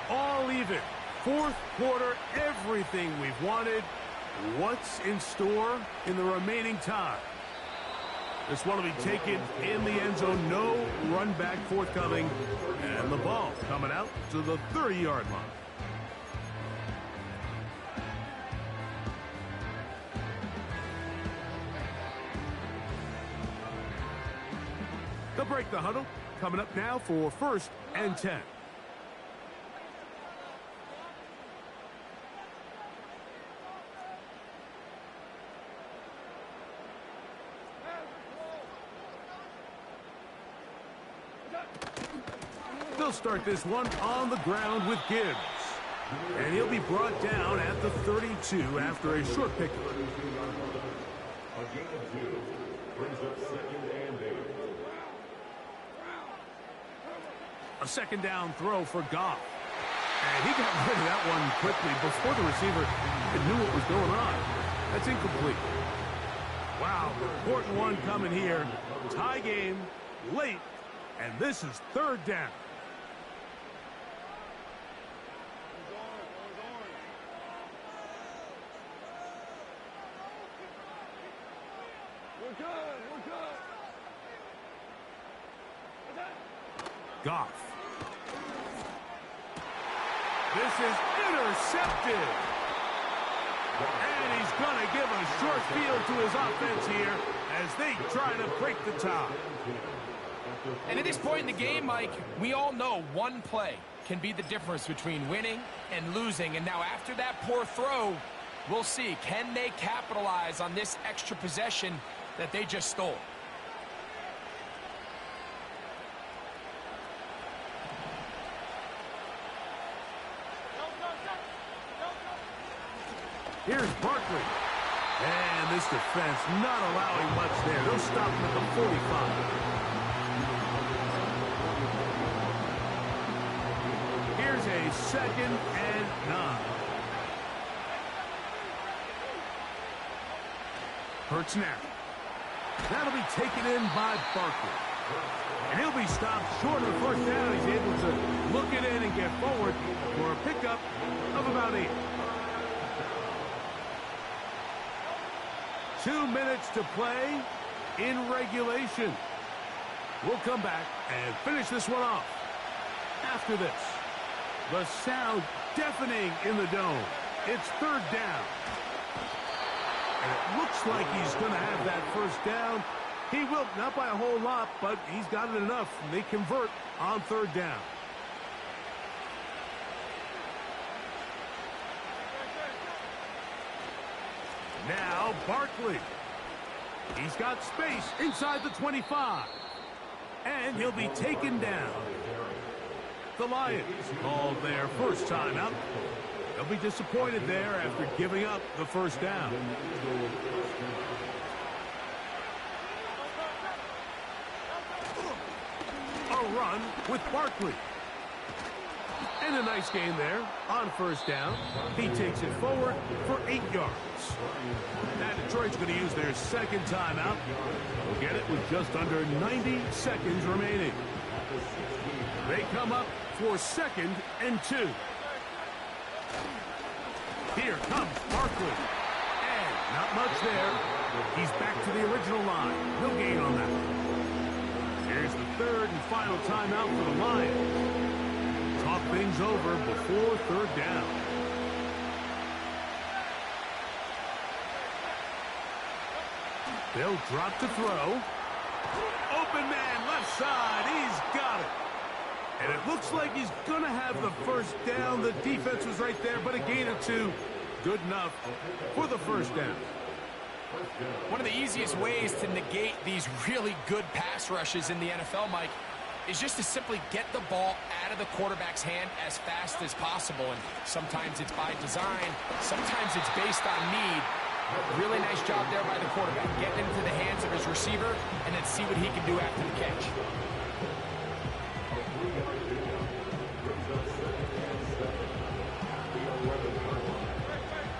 Speaker 5: All even. 4th quarter, everything we've wanted. What's in store in the remaining time? This one will be taken in the end zone. No run back forthcoming. And the ball coming out to the 30-yard line. break the huddle. Coming up now for 1st and 10. They'll start this one on the ground with Gibbs. And he'll be brought down at the 32 after a short pickup. A 2nd down throw for Goff. And he got rid of that one quickly before the receiver even knew what was going on. That's incomplete. Wow, important one coming here. Tie game, late, and this is 3rd down.
Speaker 3: We're good.
Speaker 5: Goff. This is intercepted. And he's going to give a short field to his offense here as they try to break the tie.
Speaker 6: And at this point in the game, Mike, we all know one play can be the difference between winning and losing. And now after that poor throw, we'll see, can they capitalize on this extra possession that they just stole?
Speaker 5: Here's Barkley. And this defense not allowing much there. They'll stop him at the 45. Here's a 2nd and 9. Hurts now. That'll be taken in by Barkley. And he'll be stopped short of the 1st down. He's able to look it in and get forward for a pickup of about 8. 2 minutes to play in regulation. We'll come back and finish this one off. After this, the sound deafening in the dome. It's 3rd down. And it looks like he's going to have that 1st down. He will, not by a whole lot, but he's got it enough. They convert on 3rd down. Now Barkley. He's got space inside the 25. And he'll be taken down. The Lions called their first timeout. They'll be disappointed there after giving up the 1st down. A run with Barkley. And a nice gain there on 1st down. He takes it forward for 8 yards. Now Detroit's going to use their 2nd timeout. We'll get it with just under 90 seconds remaining. They come up for 2nd and 2. Here comes Barkley. And not much there. He's back to the original line. No gain on that. Here's the 3rd and final timeout for the Lions. Talk things over before 3rd down. They'll drop to throw. Open man left side. He's got it. And it looks like he's going to have the 1st down. The defense was right there, but a gain of 2. Good enough for the 1st down.
Speaker 6: One of the easiest ways to negate these really good pass rushes in the NFL, Mike, is just to simply get the ball out of the quarterback's hand as fast as possible. And sometimes it's by design. Sometimes it's based on need. Really nice job there by the quarterback. Getting into the hands of his receiver and then see what he can do after the catch.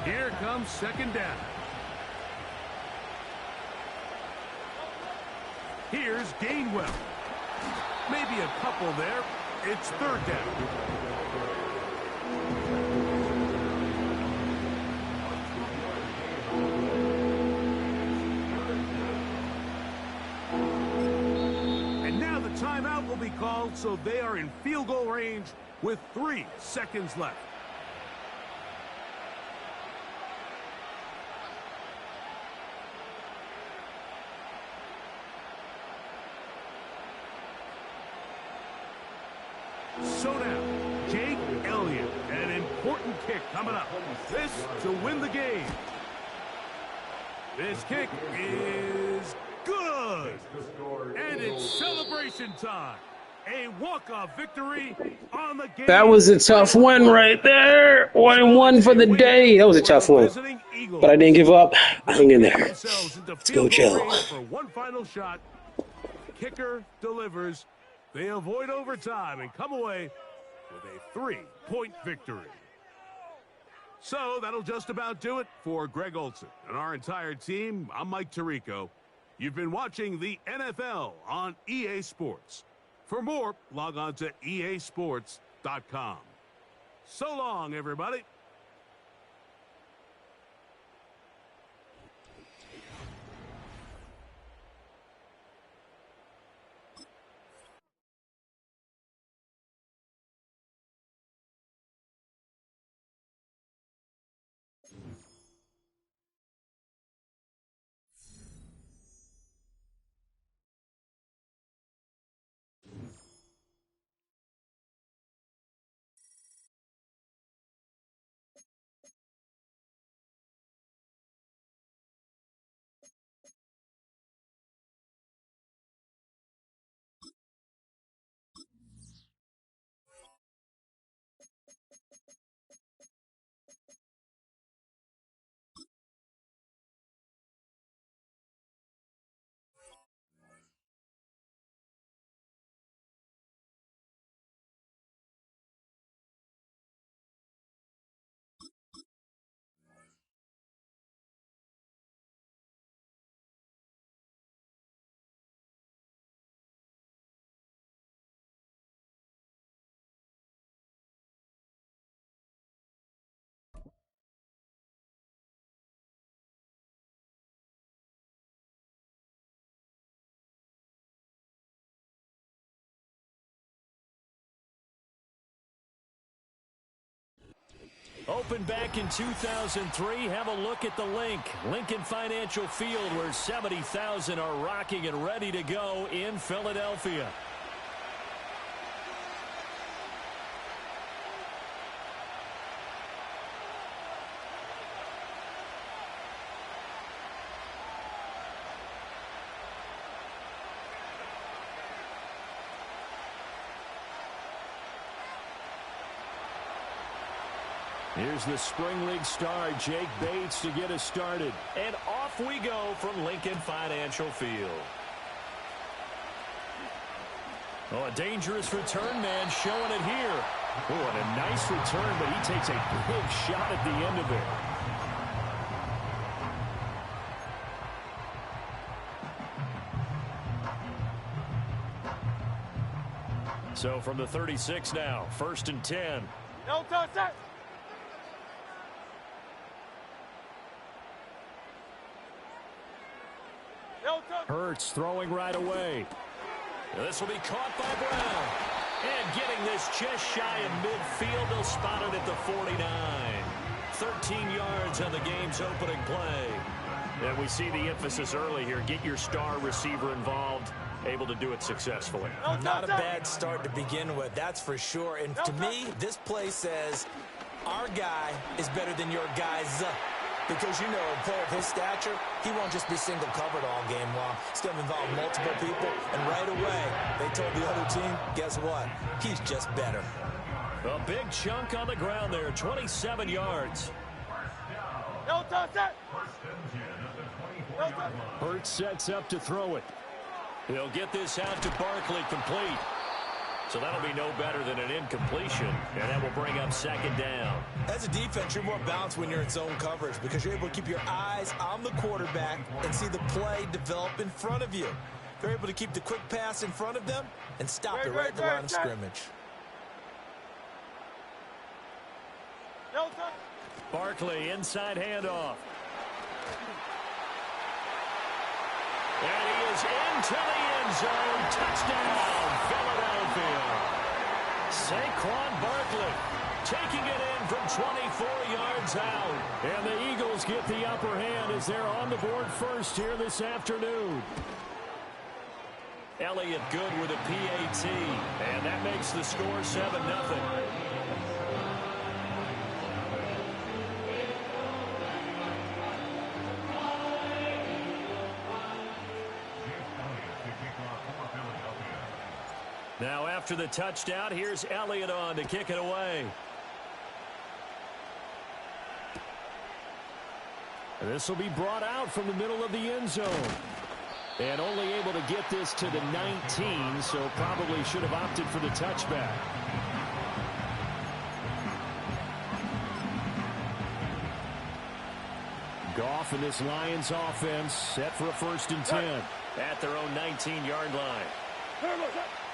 Speaker 5: Here comes 2nd down. Here's Gainwell. Maybe a couple there. It's 3rd down. And now the timeout will be called, so they are in field goal range with 3 seconds left. So now, Jake Elliott, an important kick coming up. This to win the game. This kick is good. And it's celebration time. A walk-off victory on the game.
Speaker 7: That was a tough one right there. 1-1 for the day. That was a tough one. But I didn't give up. I hung in there. Let's go, Joe.
Speaker 5: For one final shot, kicker delivers. They avoid overtime and come away with a 3-point victory. So that'll just about do it for Greg Olson and our entire team. I'm Mike Tirico. You've been watching the NFL on EA Sports. For more, log on to easports.com. So long, everybody.
Speaker 4: Opened back in 2003. Have a look at the link. Lincoln Financial Field, where 70,000 are rocking and ready to go in Philadelphia. Here's the Spring League star, Jake Bates, to get us started. And off we go from Lincoln Financial Field. Oh, a dangerous return man showing it here. Oh, and a nice return, but he takes a big shot at the end of it. So from the 36 now, 1st and 10.
Speaker 3: No touch that.
Speaker 4: Hurts throwing right away. This will be caught by Brown. And getting this just shy of midfield. They'll spot it at the 49. 13 yards on the game's opening play. And we see the emphasis early here. Get your star receiver involved. Able to do it successfully.
Speaker 2: Not a bad start to begin with, that's for sure. And to me, this play says our guy is better than your guy's. Because, you know, a player of his stature, he won't just be single covered all game long. It's going to involve multiple people. And right away, they told the other team, guess what? He's just better.
Speaker 4: A big chunk on the ground there, 27 yards.
Speaker 3: No touch that.
Speaker 4: Hurts sets up to throw it. He'll get this out to Barkley, complete. So that'll be no better than an incompletion, and that will bring up 2nd down.
Speaker 2: As a defense, you're more balanced when you're in zone coverage because you're able to keep your eyes on the quarterback and see the play develop in front of you. You're able to keep the quick pass in front of them and stop it right at the line of scrimmage.
Speaker 4: Barkley, inside handoff. And he is into the end zone. Touchdown, Philadelphia. Saquon Barkley taking it in from 24 yards out. And the Eagles get the upper hand as they're on the board first here this afternoon. Elliott good with a PAT. And that makes the score 7-0. Now after the touchdown, here's Elliott on to kick it away. And this will be brought out from the middle of the end zone. And only able to get this to the 19, so probably should have opted for the touchback. Goff and this Lions offense set for a 1st and 10 at their own 19-yard line.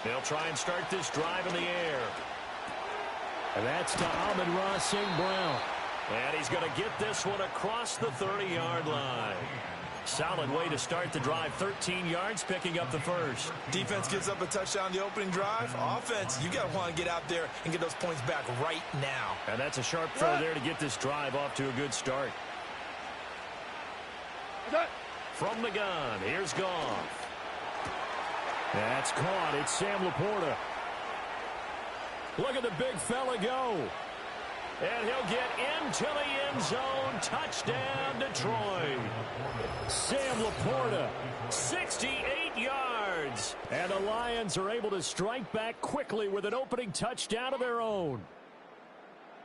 Speaker 4: They'll try and start this drive in the air. And that's to Amon-Ra St. Brown. And he's going to get this one across the 30-yard line. Solid way to start the drive. 13 yards, picking up the first.
Speaker 2: Defense gives up a touchdown the opening drive. Offense, you got to want to get out there and get those points back right now.
Speaker 4: And that's a sharp throw there to get this drive off to a good start. From the gun, here's Goff. That's caught. It's Sam Laporta. Look at the big fella go. And he'll get into the end zone. Touchdown, Detroit. Sam Laporta, 68 yards. And the Lions are able to strike back quickly with an opening touchdown of their own.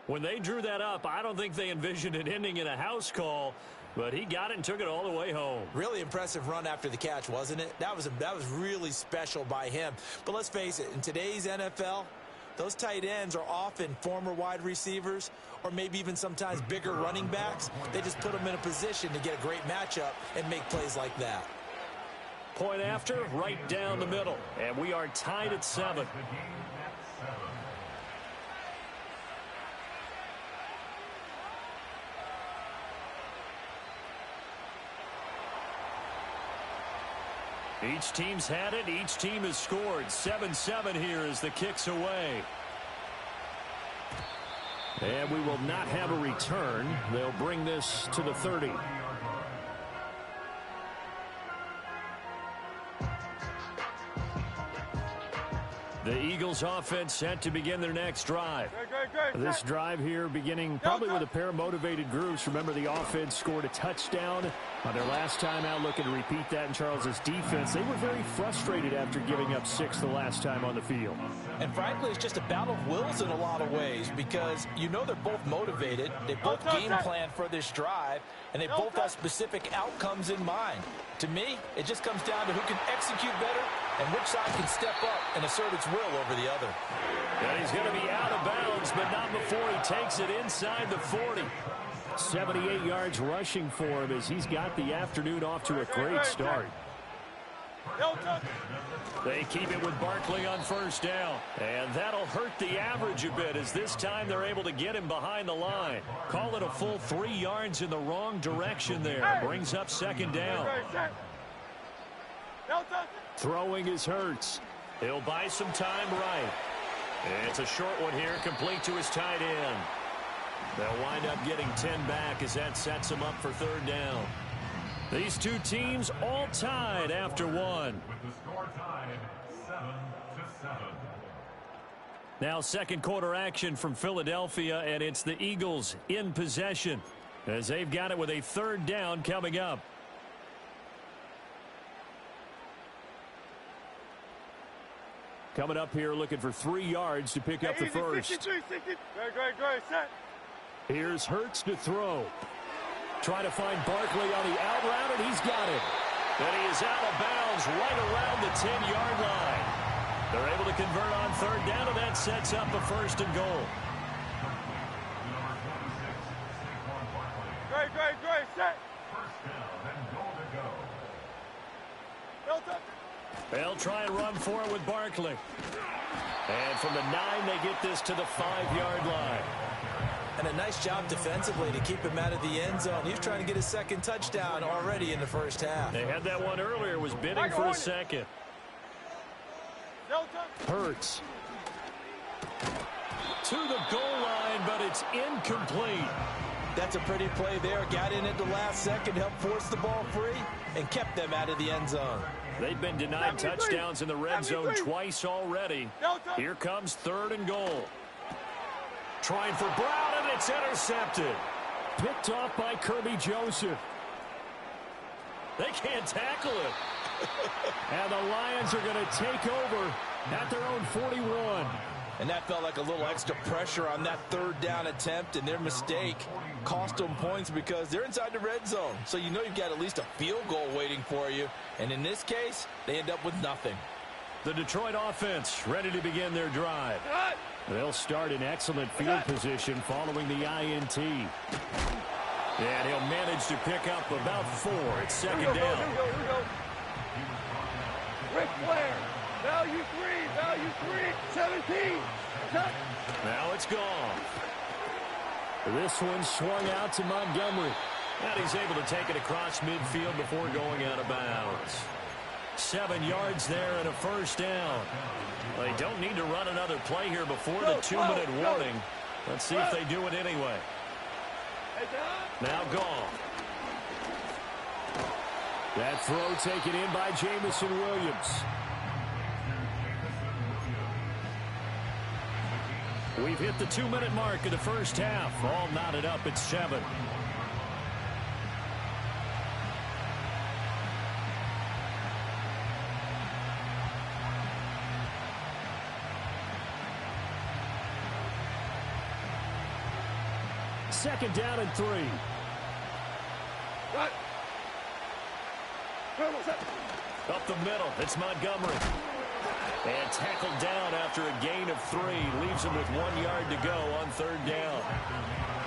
Speaker 4: When they drew that up, I don't think they envisioned it ending in a house call. But he got it and took it all the way home.
Speaker 2: Really impressive run after the catch, wasn't it? That was really special by him. But let's face it, in today's NFL, those tight ends are often former wide receivers or maybe even sometimes bigger running backs. They just put them in a position to get a great matchup and make plays like that.
Speaker 4: Point after, right down the middle. And we are tied at 7. Each team's had it. Each team has scored. 7-7 here as the kick's away. And we will not have a return. They'll bring this to the 30. The Eagles offense set to begin their next drive. This drive here beginning probably with a pair of motivated groups. Remember, the offense scored a touchdown on their last time out, looking to repeat that in Charles's defense. They were very frustrated after giving up 6 the last time on the field.
Speaker 2: And frankly, it's just a battle of wills in a lot of ways because you know they're both motivated. They both game plan for this drive, and they both have specific outcomes in mind. To me, it just comes down to who can execute better and which side can step up and assert its will over the other.
Speaker 4: And he's going to be out of bounds, but not before he takes it inside the 40. 78 yards rushing for him as he's got the afternoon off to a great start. They keep it with Barkley on 1st down. And that'll hurt the average a bit as this time they're able to get him behind the line. Call it a full 3 yards in the wrong direction there. Brings up 2nd down. Throwing is Hurts. He'll buy some time right. It's a short one here, complete to his tight end. They'll wind up getting 10 back as that sets them up for 3rd down. These two teams all tied after 1.
Speaker 8: With the score tied 7-7.
Speaker 4: Now 2nd quarter action from Philadelphia, and it's the Eagles in possession as they've got it with a 3rd down coming up. Coming up here looking for 3 yards to pick up the first.
Speaker 3: Great, set.
Speaker 4: Here's Hurts to throw. Trying to find Barkley on the out route, and he's got it. And he is out of bounds right around the 10-yard line. They're able to convert on 3rd down, and that sets up a 1st and goal.
Speaker 3: Great, set.
Speaker 8: First down and goal to go.
Speaker 4: They'll try and run for it with Barkley. And from the 9, they get this to the 5-yard line.
Speaker 2: And a nice job defensively to keep him out of the end zone. He's trying to get his 2nd touchdown already in the 1st half.
Speaker 4: They had that one earlier, was bidding for a 2nd. Hurts. To the goal line, but it's incomplete.
Speaker 2: That's a pretty play there. Got in at the last second, helped force the ball free, and kept them out of the end zone.
Speaker 4: They've been denied touchdowns in the red zone twice already. Here comes 3rd and goal. Trying for Brown, and it's intercepted. Picked off by Kirby Joseph. They can't tackle him. And the Lions are going to take over at their own 41.
Speaker 2: And that felt like a little extra pressure on that 3rd down attempt, and their mistake cost them points because they're inside the red zone. So you know you've got at least a field goal waiting for you. And in this case, they end up with nothing.
Speaker 4: The Detroit offense ready to begin their drive. They'll start in excellent field position following the INT. And he'll manage to pick up about 4. It's 2nd down.
Speaker 3: Here we go. Ric Flair. Value 3. 17.
Speaker 4: Now it's gone. This one swung out to Montgomery. And he's able to take it across midfield before going out of bounds. 7 yards there and a 1st down. They don't need to run another play here before the 2-minute warning. Let's see if they do it anyway. Now gone. That throw taken in by Jamison Williams. We've hit the 2-minute mark of the first half. All knotted up at 7. Second down and 3. Up the middle, it's Montgomery. And tackled down after a gain of 3. Leaves him with 1 yard to go on 3rd down.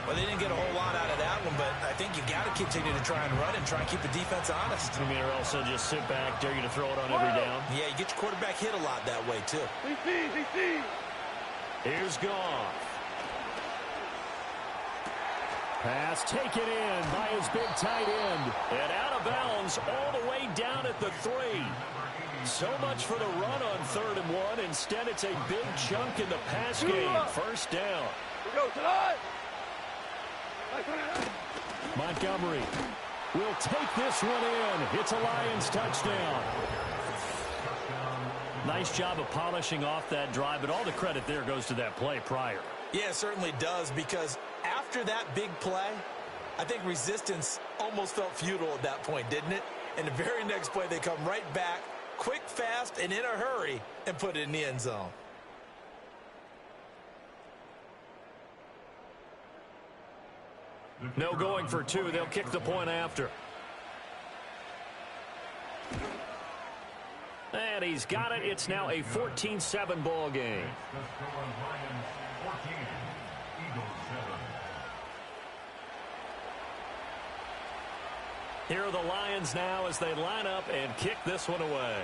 Speaker 2: Well, they didn't get a whole lot out of that one, but I think you got to continue to try and run and try and keep the defense honest.
Speaker 4: I mean, or also just sit back, dare you to throw it on every down.
Speaker 2: Yeah, you get your quarterback hit a lot that way, too.
Speaker 4: Here's Goff. Pass taken in by his big tight end. And out of bounds all the way down at the 3. So much for the run on 3rd and 1. Instead, it's a big chunk in the pass game. 1st down. Montgomery will take this one in. It's a Lions touchdown. Nice job of polishing off that drive, but all the credit there goes to that play prior.
Speaker 2: Yeah, it certainly does, because after that big play, I think resistance almost felt futile at that point, didn't it? And the very next play, they come right back, quick, fast, and in a hurry, and put it in the end zone.
Speaker 4: No going for 2. They'll kick the point after. And he's got it. It's now a 14-7 ball game. Here are the Lions now as they line up and kick this one away.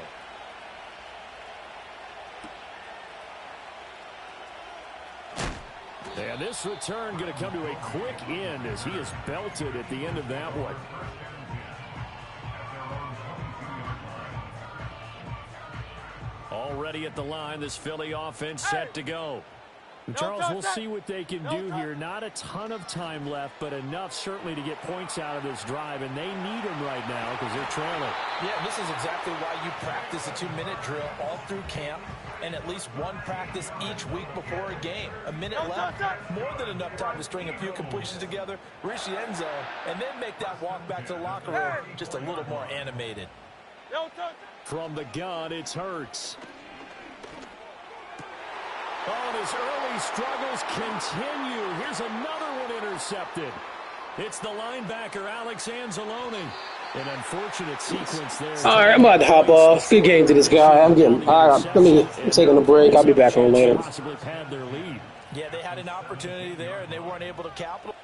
Speaker 4: And this return going to come to a quick end as he is belted at the end of that one. Already at the line, this Philly offense set to go. Charles, we'll see what they can do here. Not a ton of time left, but enough certainly to get points out of this drive, and they need them right now because they're trailing.
Speaker 2: Yeah, this is exactly why you practice a 2-minute drill all through camp and at least one practice each week before a game. A minute left, more than enough time to string a few completions together, reach the end zone, and then make that walk back to the locker room just a little more animated.
Speaker 4: From the gun, it's Hurts. Oh, and his early struggles continue. Here's another one intercepted. It's the linebacker, Alex Anzalone. An unfortunate sequence there.
Speaker 7: All right, I'm about to hop off. Good game to this guy. I'm taking a break. I'll be back on later.
Speaker 4: Possibly pad their lead.
Speaker 2: Yeah, they had an opportunity there, and they weren't able to capitalize.